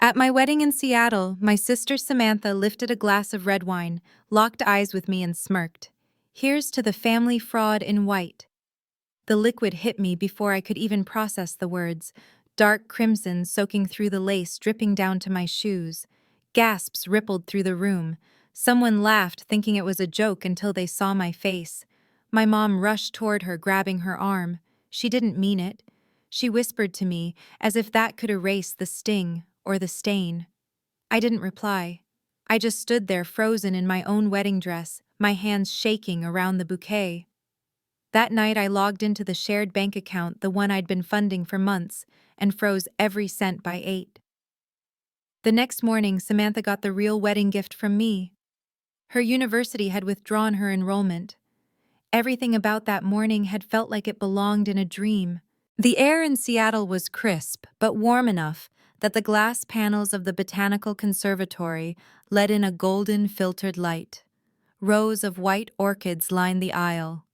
At my wedding in Seattle, my sister Samantha lifted a glass of red wine, locked eyes with me, and smirked. Here's to the family fraud in white. The liquid hit me before I could even process the words, dark crimson soaking through the lace dripping down to my shoes. Gasps rippled through the room. Someone laughed, thinking it was a joke until they saw my face. My mom rushed toward her, grabbing her arm. She didn't mean it. She whispered to me, as if that could erase the sting or the stain. I didn't reply. I just stood there frozen in my own wedding dress, my hands shaking around the bouquet. That night I logged into the shared bank account, the one I'd been funding for months, and froze every cent by 8. The next morning, Samantha got the real wedding gift from me. Her university had withdrawn her enrollment. Everything about that morning had felt like it belonged in a dream. The air in Seattle was crisp, but warm enough that the glass panels of the Botanical Conservatory let in a golden filtered light. Rows of white orchids lined the aisle.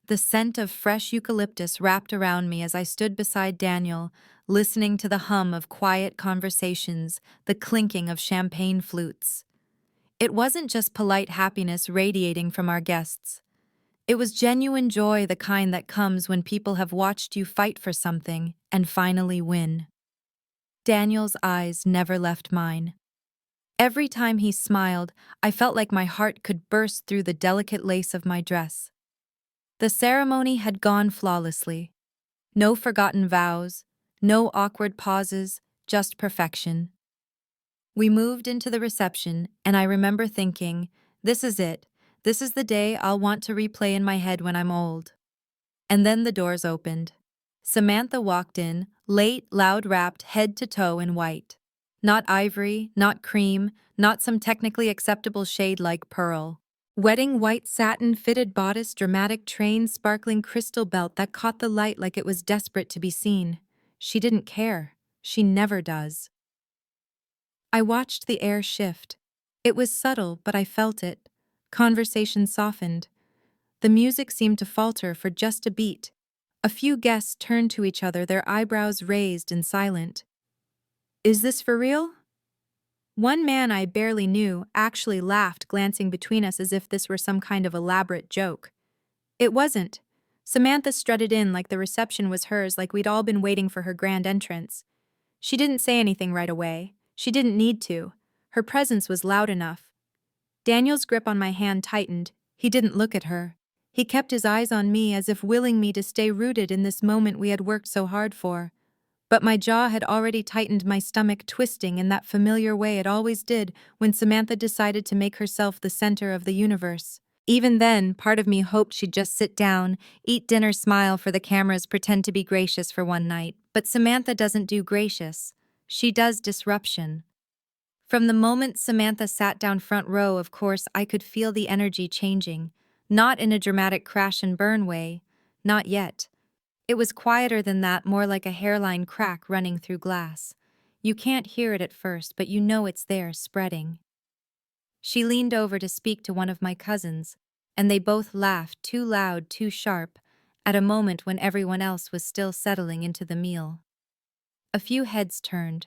The scent of fresh eucalyptus wrapped around me as I stood beside Daniel, listening to the hum of quiet conversations, the clinking of champagne flutes. It wasn't just polite happiness radiating from our guests. It was genuine joy, the kind that comes when people have watched you fight for something and finally win. Daniel's eyes never left mine. Every time he smiled, I felt like my heart could burst through the delicate lace of my dress. The ceremony had gone flawlessly. No forgotten vows, no awkward pauses, just perfection. We moved into the reception, and I remember thinking, this is it. This is the day I'll want to replay in my head when I'm old. And then the doors opened. Samantha walked in, late, loud-wrapped, head to toe in white. Not ivory, not cream, not some technically acceptable shade like pearl. Wedding white satin fitted bodice, dramatic train, sparkling crystal belt that caught the light like it was desperate to be seen. She didn't care. She never does. I watched the air shift. It was subtle, but I felt it. Conversation softened. The music seemed to falter for just a beat. A few guests turned to each other, their eyebrows raised and silent. Is this for real? One man I barely knew actually laughed, glancing between us as if this were some kind of elaborate joke. It wasn't. Samantha strutted in like the reception was hers, like we'd all been waiting for her grand entrance. She didn't say anything right away. She didn't need to. Her presence was loud enough. Daniel's grip on my hand tightened. He didn't look at her. He kept his eyes on me, as if willing me to stay rooted in this moment we had worked so hard for. But my jaw had already tightened, my stomach twisting in that familiar way it always did when Samantha decided to make herself the center of the universe. Even then, part of me hoped she'd just sit down, eat dinner, smile for the cameras, pretend to be gracious for one night. But Samantha doesn't do gracious. She does disruption. From the moment Samantha sat down front row, of course, I could feel the energy changing. Not in a dramatic crash and burn way. Not yet. It was quieter than that, more like a hairline crack running through glass. You can't hear it at first, but you know it's there, spreading. She leaned over to speak to one of my cousins, and they both laughed, too loud, too sharp, at a moment when everyone else was still settling into the meal. A few heads turned.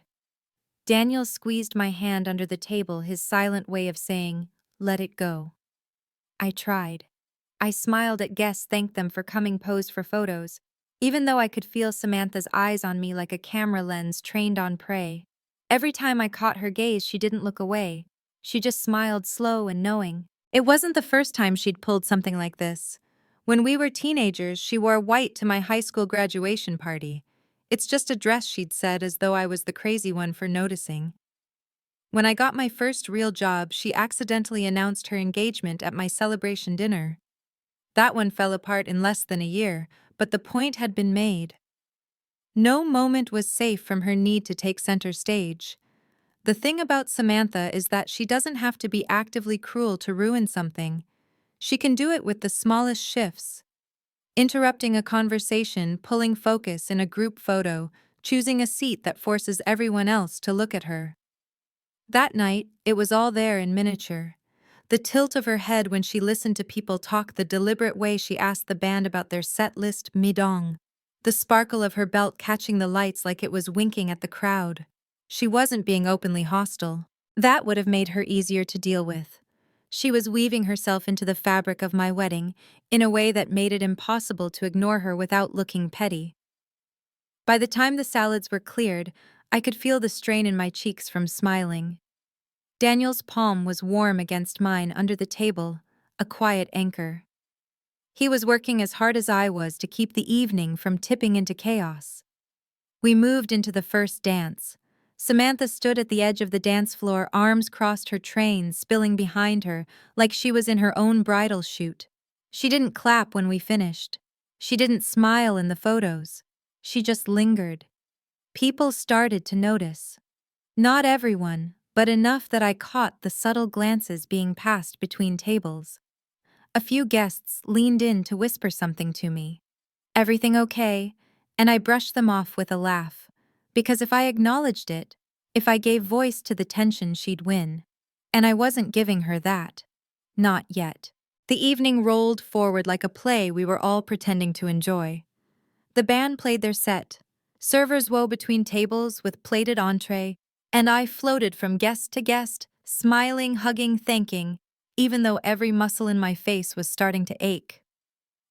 Daniel squeezed my hand under the table, his silent way of saying, "Let it go." I tried. I smiled at guests, thanked them for coming, posed for photos, even though I could feel Samantha's eyes on me like a camera lens trained on prey. Every time I caught her gaze, she didn't look away. She just smiled, slow and knowing. It wasn't the first time she'd pulled something like this. When we were teenagers, she wore white to my high school graduation party. It's just a dress, she'd said, as though I was the crazy one for noticing. When I got my first real job, she accidentally announced her engagement at my celebration dinner. That one fell apart in less than a year, but the point had been made. No moment was safe from her need to take center stage. The thing about Samantha is that she doesn't have to be actively cruel to ruin something. She can do it with the smallest shifts. Interrupting a conversation, pulling focus in a group photo, choosing a seat that forces everyone else to look at her. That night, it was all there in miniature. The tilt of her head when she listened to people talk, the deliberate way she asked the band about their set list, midong. The sparkle of her belt catching the lights like it was winking at the crowd. She wasn't being openly hostile. That would have made her easier to deal with. She was weaving herself into the fabric of my wedding in a way that made it impossible to ignore her without looking petty. By the time the salads were cleared, I could feel the strain in my cheeks from smiling. Daniel's palm was warm against mine under the table, a quiet anchor. He was working as hard as I was to keep the evening from tipping into chaos. We moved into the first dance. Samantha stood at the edge of the dance floor, arms crossed, her train spilling behind her like she was in her own bridal shoot. She didn't clap when we finished. She didn't smile in the photos. She just lingered. People started to notice. Not everyone, but enough that I caught the subtle glances being passed between tables. A few guests leaned in to whisper something to me. "Everything okay?" And I brushed them off with a laugh. Because if I acknowledged it, if I gave voice to the tension, she'd win. And I wasn't giving her that. Not yet. The evening rolled forward like a play we were all pretending to enjoy. The band played their set. Servers wove between tables with plated entree, and I floated from guest to guest, smiling, hugging, thanking, even though every muscle in my face was starting to ache.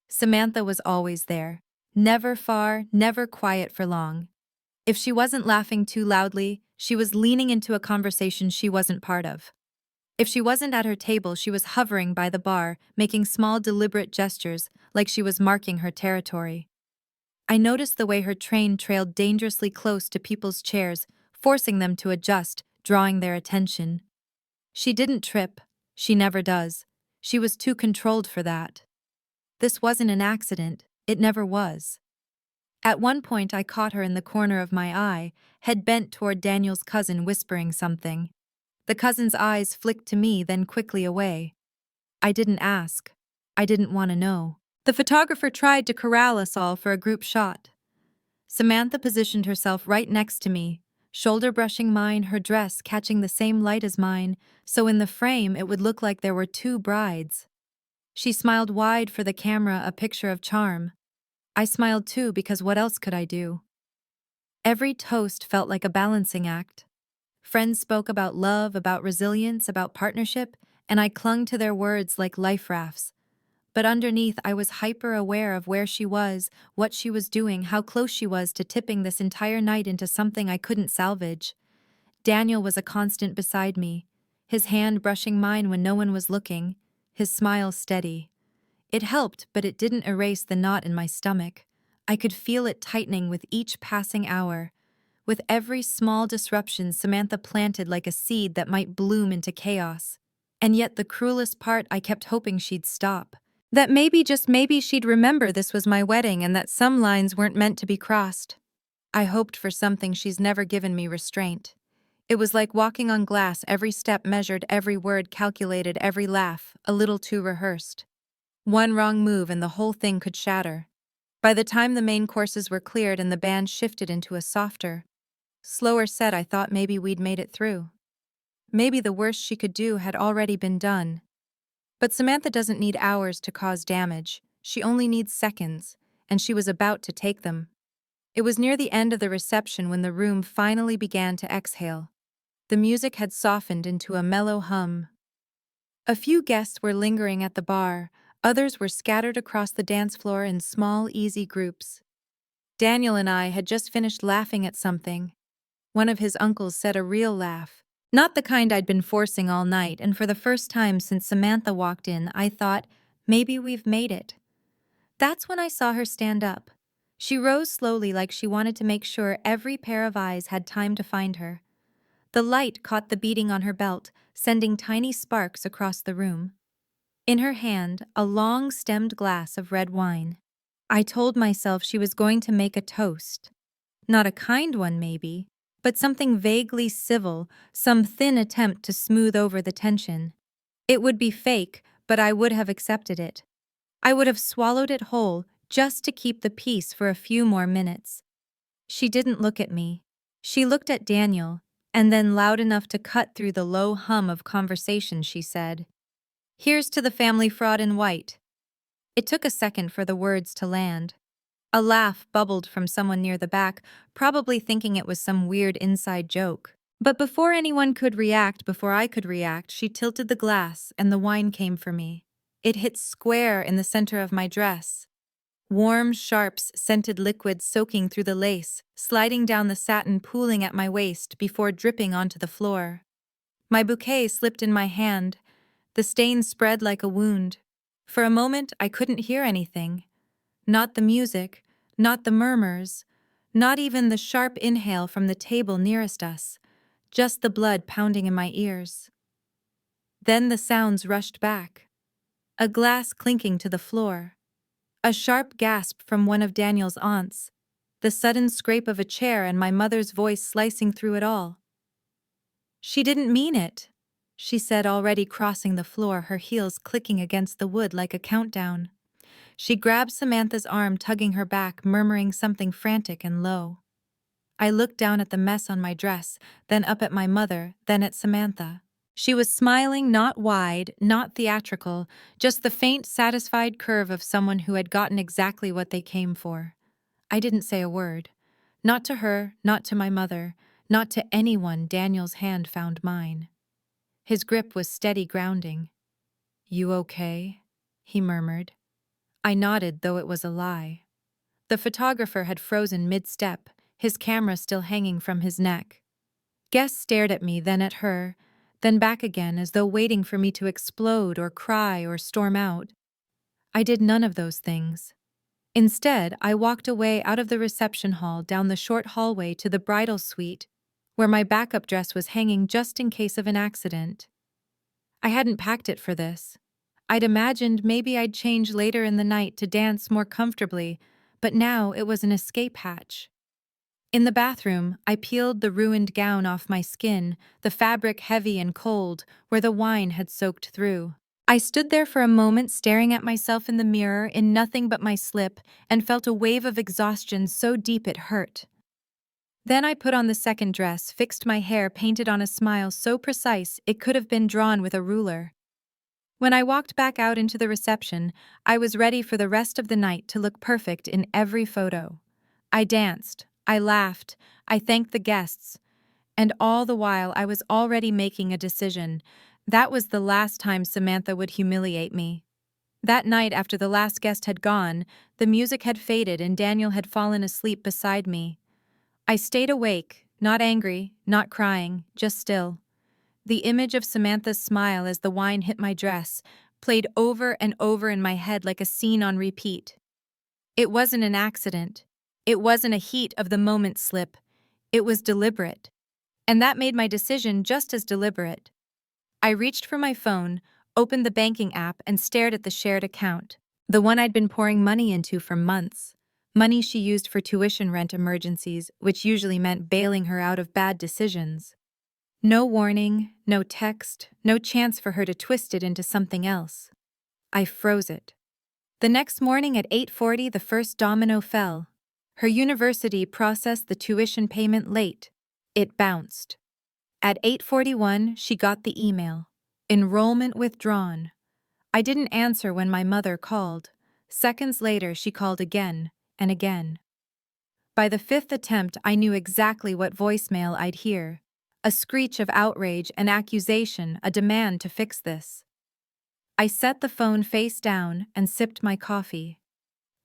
Samantha was always there. Never far, never quiet for long. If she wasn't laughing too loudly, she was leaning into a conversation she wasn't part of. If she wasn't at her table, she was hovering by the bar, making small, deliberate gestures like she was marking her territory. I noticed the way her train trailed dangerously close to people's chairs, forcing them to adjust, drawing their attention. She didn't trip. She never does. She was too controlled for that. This wasn't an accident. It never was. At one point, I caught her in the corner of my eye, head bent toward Daniel's cousin, whispering something. The cousin's eyes flicked to me, then quickly away. I didn't ask. I didn't want to know. The photographer tried to corral us all for a group shot. Samantha positioned herself right next to me, shoulder brushing mine, her dress catching the same light as mine, so in the frame it would look like there were two brides. She smiled wide for the camera, a picture of charm. I smiled too, because what else could I do? Every toast felt like a balancing act. Friends spoke about love, about resilience, about partnership, and I clung to their words like life rafts. But underneath, I was hyper-aware of where she was, what she was doing, how close she was to tipping this entire night into something I couldn't salvage. Daniel was a constant beside me, his hand brushing mine when no one was looking, his smile steady. It helped, but it didn't erase the knot in my stomach. I could feel it tightening with each passing hour. With every small disruption, Samantha planted like a seed that might bloom into chaos. And yet the cruelest part, I kept hoping she'd stop. That maybe, just maybe, she'd remember this was my wedding and that some lines weren't meant to be crossed. I hoped for something she's never given me: restraint. It was like walking on glass, every step measured, every word calculated, every laugh a little too rehearsed. One wrong move and the whole thing could shatter. By the time the main courses were cleared and the band shifted into a softer, slower set, I thought maybe we'd made it through. Maybe the worst she could do had already been done. But Samantha doesn't need hours to cause damage. She only needs seconds, and she was about to take them. It was near the end of the reception when the room finally began to exhale. The music had softened into a mellow hum. A few guests were lingering at the bar, others were scattered across the dance floor in small, easy groups. Daniel and I had just finished laughing at something. One of his uncles said, a real laugh. Not the kind I'd been forcing all night, and for the first time since Samantha walked in, I thought, maybe we've made it. That's when I saw her stand up. She rose slowly, like she wanted to make sure every pair of eyes had time to find her. The light caught the beading on her belt, sending tiny sparks across the room. In her hand, a long-stemmed glass of red wine. I told myself she was going to make a toast. Not a kind one, maybe, but something vaguely civil, some thin attempt to smooth over the tension. It would be fake, but I would have accepted it. I would have swallowed it whole, just to keep the peace for a few more minutes. She didn't look at me. She looked at Daniel, and then, loud enough to cut through the low hum of conversation, she said, "Here's to the family fraud in white." It took a second for the words to land. A laugh bubbled from someone near the back, probably thinking it was some weird inside joke. But before anyone could react, before I could react, she tilted the glass and the wine came for me. It hit square in the center of my dress. Warm, sharp, scented liquid soaking through the lace, sliding down the satin, pooling at my waist before dripping onto the floor. My bouquet slipped in my hand. The stain spread like a wound. For a moment, I couldn't hear anything. Not the music, not the murmurs, not even the sharp inhale from the table nearest us, just the blood pounding in my ears. Then the sounds rushed back. A glass clinking to the floor. A sharp gasp from one of Daniel's aunts. The sudden scrape of a chair and my mother's voice slicing through it all. "She didn't mean it," she said, already crossing the floor, her heels clicking against the wood like a countdown. She grabbed Samantha's arm, tugging her back, murmuring something frantic and low. I looked down at the mess on my dress, then up at my mother, then at Samantha. She was smiling, not wide, not theatrical, just the faint, satisfied curve of someone who had gotten exactly what they came for. I didn't say a word. Not to her, not to my mother, not to anyone. Daniel's hand found mine. His grip was steady, grounding. "You okay?" he murmured. I nodded, though it was a lie. The photographer had frozen mid-step, his camera still hanging from his neck. Guests stared at me, then at her, then back again, as though waiting for me to explode or cry or storm out. I did none of those things. Instead, I walked away out of the reception hall, down the short hallway to the bridal suite, where my backup dress was hanging just in case of an accident. I hadn't packed it for this. I'd imagined maybe I'd change later in the night to dance more comfortably, but now it was an escape hatch. In the bathroom, I peeled the ruined gown off my skin, the fabric heavy and cold, where the wine had soaked through. I stood there for a moment, staring at myself in the mirror in nothing but my slip, and felt a wave of exhaustion so deep it hurt. Then I put on the second dress, fixed my hair, painted on a smile so precise it could have been drawn with a ruler. When I walked back out into the reception, I was ready for the rest of the night to look perfect in every photo. I danced, I laughed, I thanked the guests, and all the while I was already making a decision. That was the last time Samantha would humiliate me. That night, after the last guest had gone, the music had faded and Daniel had fallen asleep beside me. I stayed awake, not angry, not crying, just still. The image of Samantha's smile as the wine hit my dress played over and over in my head like a scene on repeat. It wasn't an accident. It wasn't a heat of the moment slip. It was deliberate. And that made my decision just as deliberate. I reached for my phone, opened the banking app, and stared at the shared account, the one I'd been pouring money into for months. Money she used for tuition rent emergencies, which usually meant bailing her out of bad decisions. No warning, no text, no chance for her to twist it into something else. I froze it. The next morning at 8:40, the first domino fell. Her university processed the tuition payment late. It bounced. At 8:41, she got the email. Enrollment withdrawn. I didn't answer when my mother called. Seconds later, she called again and again. By the fifth attempt, I knew exactly what voicemail I'd hear. A screech of outrage, an accusation, a demand to fix this. I set the phone face down and sipped my coffee.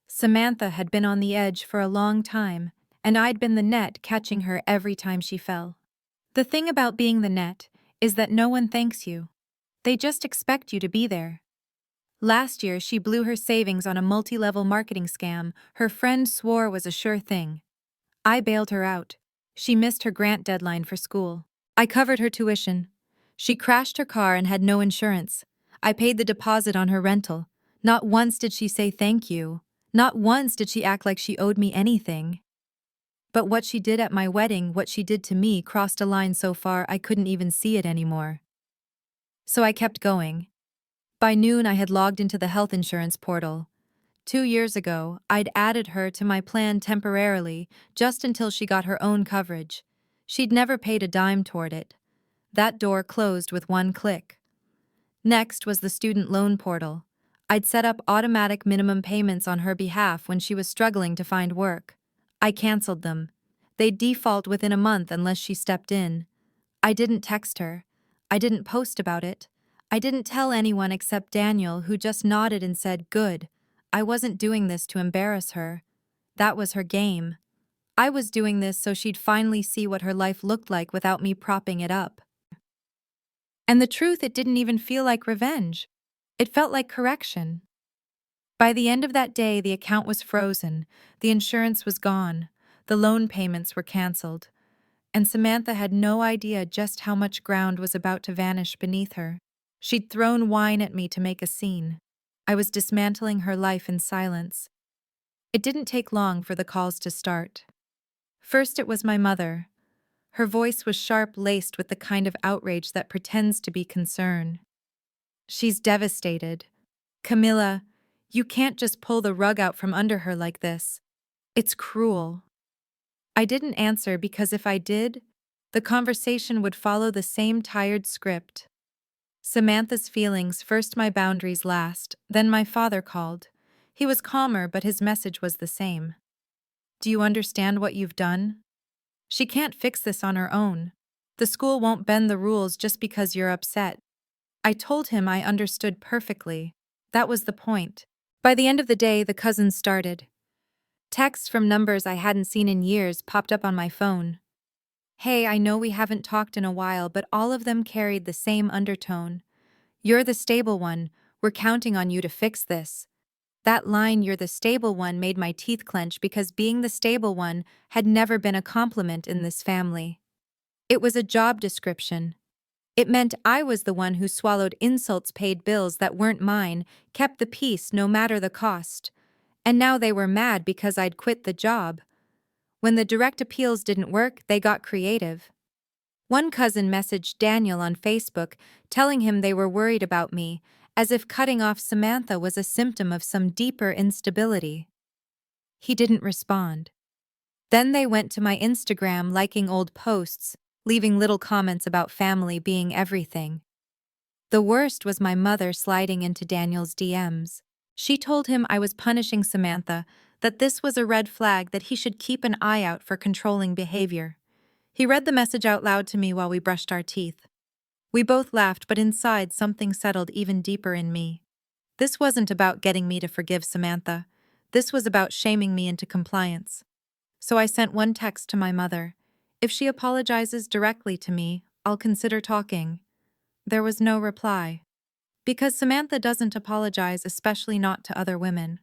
Samantha had been on the edge for a long time, and I'd been the net catching her every time she fell. The thing about being the net is that no one thanks you. They just expect you to be there. Last year, she blew her savings on a multi-level marketing scam her friend swore was a sure thing. I bailed her out. She missed her grant deadline for school. I covered her tuition. She crashed her car and had no insurance. I paid the deposit on her rental. Not once did she say thank you. Not once did she act like she owed me anything. But what she did at my wedding, what she did to me, crossed a line so far I couldn't even see it anymore. So I kept going. By noon, I had logged into the health insurance portal. 2 years ago, I'd added her to my plan temporarily, just until she got her own coverage. She'd never paid a dime toward it. That door closed with one click. Next was the student loan portal. I'd set up automatic minimum payments on her behalf when she was struggling to find work. I canceled them. They'd default within a month unless she stepped in. I didn't text her. I didn't post about it. I didn't tell anyone except Daniel, who just nodded and said, "Good." I wasn't doing this to embarrass her. That was her game. I was doing this so she'd finally see what her life looked like without me propping it up. And the truth, it didn't even feel like revenge. It felt like correction. By the end of that day, the account was frozen, the insurance was gone, the loan payments were canceled, and Samantha had no idea just how much ground was about to vanish beneath her. She'd thrown wine at me to make a scene. I was dismantling her life in silence. It didn't take long for the calls to start. First, it was my mother. Her voice was sharp, laced with the kind of outrage that pretends to be concern. "She's devastated. Camilla, you can't just pull the rug out from under her like this. It's cruel." I didn't answer because if I did, the conversation would follow the same tired script. Samantha's feelings first, my boundaries last, then my father called. He was calmer, but his message was the same. "Do you understand what you've done? She can't fix this on her own. The school won't bend the rules just because you're upset." I told him I understood perfectly. That was the point. By the end of the day, the cousins started. Texts from numbers I hadn't seen in years popped up on my phone. "Hey, I know we haven't talked in a while," but all of them carried the same undertone. "You're the stable one. We're counting on you to fix this." That line, "you're the stable one," made my teeth clench because being the stable one had never been a compliment in this family. It was a job description. It meant I was the one who swallowed insults, paid bills that weren't mine, kept the peace no matter the cost. And now they were mad because I'd quit the job. When the direct appeals didn't work, they got creative. One cousin messaged Daniel on Facebook, telling him they were worried about me, as if cutting off Samantha was a symptom of some deeper instability. He didn't respond. Then they went to my Instagram, liking old posts, leaving little comments about family being everything. The worst was my mother sliding into Daniel's DMs. She told him I was punishing Samantha, that this was a red flag, that he should keep an eye out for controlling behavior. He read the message out loud to me while we brushed our teeth. We both laughed, but inside something settled even deeper in me. This wasn't about getting me to forgive Samantha. This was about shaming me into compliance. So I sent one text to my mother. "If she apologizes directly to me, I'll consider talking." There was no reply. Because Samantha doesn't apologize, especially not to other women.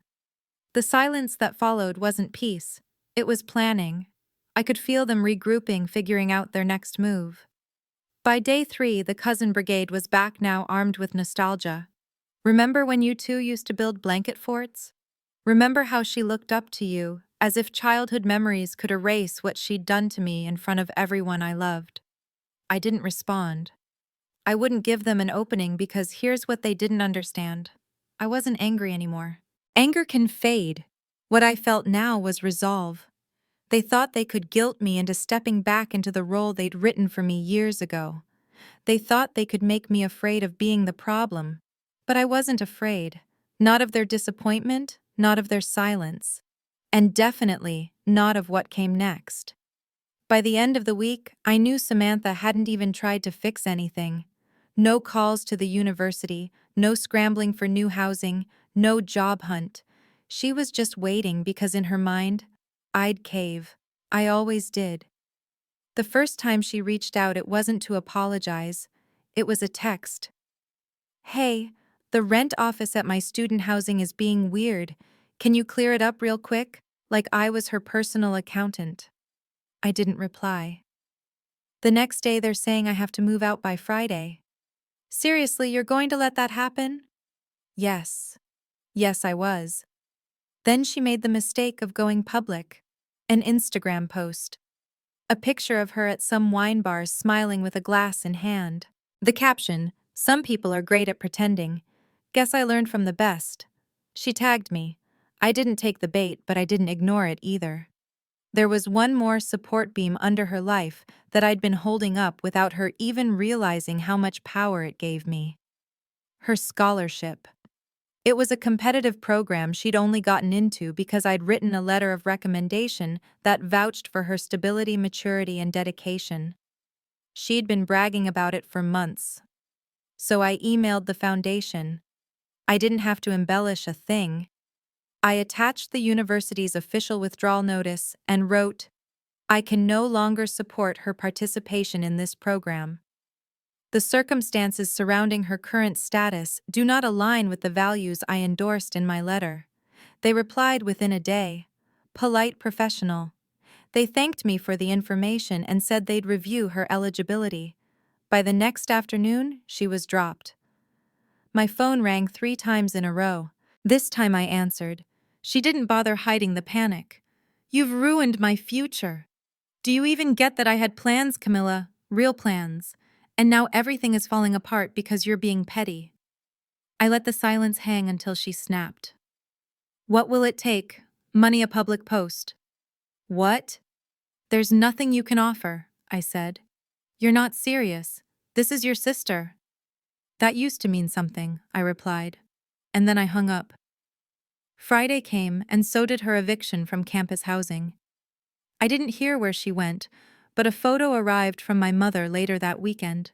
The silence that followed wasn't peace. It was planning. I could feel them regrouping, figuring out their next move. By day 3, the cousin brigade was back, now armed with nostalgia. "Remember when you two used to build blanket forts? Remember how she looked up to you, as if childhood memories could erase what she'd done to me in front of everyone I loved?" I didn't respond. I wouldn't give them an opening because here's what they didn't understand. I wasn't angry anymore. Anger can fade. What I felt now was resolve. They thought they could guilt me into stepping back into the role they'd written for me years ago. They thought they could make me afraid of being the problem. But I wasn't afraid. Not of their disappointment, not of their silence. And definitely not of what came next. By the end of the week, I knew Samantha hadn't even tried to fix anything. No calls to the university, no scrambling for new housing, no job hunt. She was just waiting because in her mind, I'd cave. I always did. The first time she reached out, it wasn't to apologize. It was a text. "Hey, the rent office at my student housing is being weird. Can you clear it up real quick?" Like I was her personal accountant. I didn't reply. The next day, they're saying I have to move out by Friday. "Seriously, you're going to let that happen?" Yes. Yes, I was. Then she made the mistake of going public. An Instagram post. A picture of her at some wine bars smiling with a glass in hand. The caption, "Some people are great at pretending. Guess I learned from the best." She tagged me. I didn't take the bait, but I didn't ignore it either. There was one more support beam under her life that I'd been holding up without her even realizing how much power it gave me. Her scholarship. It was a competitive program she'd only gotten into because I'd written a letter of recommendation that vouched for her stability, maturity, and dedication. She'd been bragging about it for months. So I emailed the foundation. I didn't have to embellish a thing. I attached the university's official withdrawal notice and wrote, "I can no longer support her participation in this program. The circumstances surrounding her current status do not align with the values I endorsed in my letter." They replied within a day. Polite, professional. They thanked me for the information and said they'd review her eligibility. By the next afternoon, she was dropped. My phone rang 3 times in a row. This time I answered. She didn't bother hiding the panic. "You've ruined my future. Do you even get that I had plans, Camilla? Real plans. And now everything is falling apart because you're being petty." I let the silence hang until she snapped. "What will it take? Money, a public post." "What?" "There's nothing you can offer," I said. "You're not serious. This is your sister." "That used to mean something," I replied. And then I hung up. Friday came, and so did her eviction from campus housing. I didn't hear where she went, but a photo arrived from my mother later that weekend.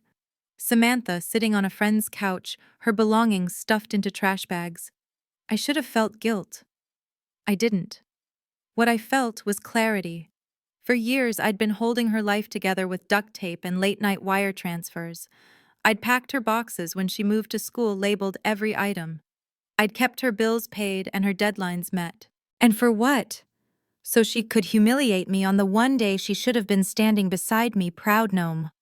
Samantha sitting on a friend's couch, her belongings stuffed into trash bags. I should have felt guilt. I didn't. What I felt was clarity. For years, I'd been holding her life together with duct tape and late-night wire transfers. I'd packed her boxes when she moved to school, labeled every item. I'd kept her bills paid and her deadlines met. And for what? So she could humiliate me on the one day she should have been standing beside me, proud gnome.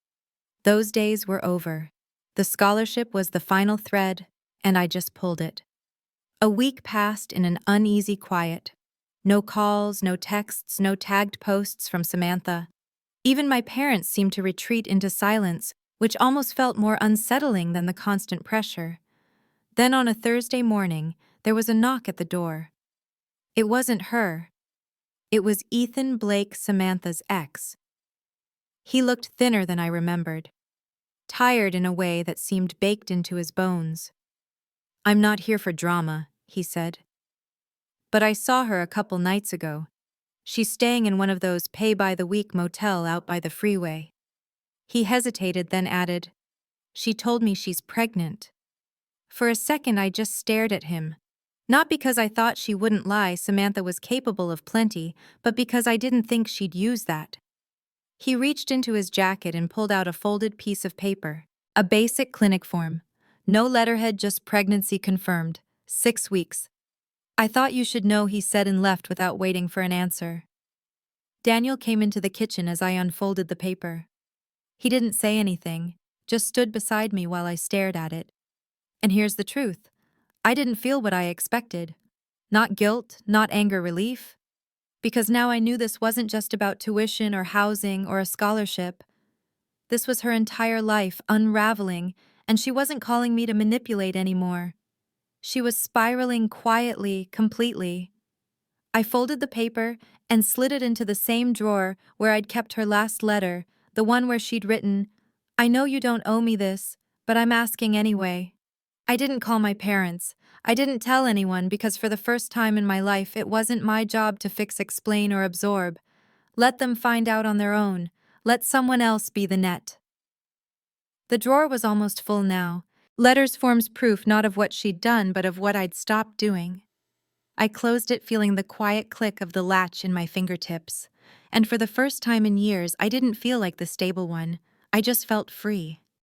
Those days were over. The scholarship was the final thread, and I just pulled it. A week passed in an uneasy quiet. No calls, no texts, no tagged posts from Samantha. Even my parents seemed to retreat into silence, which almost felt more unsettling than the constant pressure. Then on a Thursday morning, there was a knock at the door. It wasn't her. It was Ethan Blake, Samantha's ex. He looked thinner than I remembered, tired in a way that seemed baked into his bones. "I'm not here for drama," he said. "But I saw her a couple nights ago. She's staying in one of those pay-by-the-week motel out by the freeway." He hesitated, then added, "She told me she's pregnant." For a second, I just stared at him. Not because I thought she wouldn't lie, Samantha was capable of plenty, but because I didn't think she'd use that. He reached into his jacket and pulled out a folded piece of paper. A basic clinic form. No letterhead, just pregnancy confirmed. 6 weeks. "I thought you should know," he said, and left without waiting for an answer. Daniel came into the kitchen as I unfolded the paper. He didn't say anything, just stood beside me while I stared at it. And here's the truth. I didn't feel what I expected. Not guilt, not anger, relief. Because now I knew this wasn't just about tuition or housing or a scholarship. This was her entire life unraveling, and she wasn't calling me to manipulate anymore. She was spiraling quietly, completely. I folded the paper and slid it into the same drawer where I'd kept her last letter, the one where she'd written, "I know you don't owe me this, but I'm asking anyway." I didn't call my parents. I didn't tell anyone because for the first time in my life, it wasn't my job to fix, explain, or absorb. Let them find out on their own. Let someone else be the net. The drawer was almost full now. Letters forms proof not of what she'd done, but of what I'd stopped doing. I closed it, feeling the quiet click of the latch in my fingertips. And for the first time in years, I didn't feel like the stable one. I just felt free.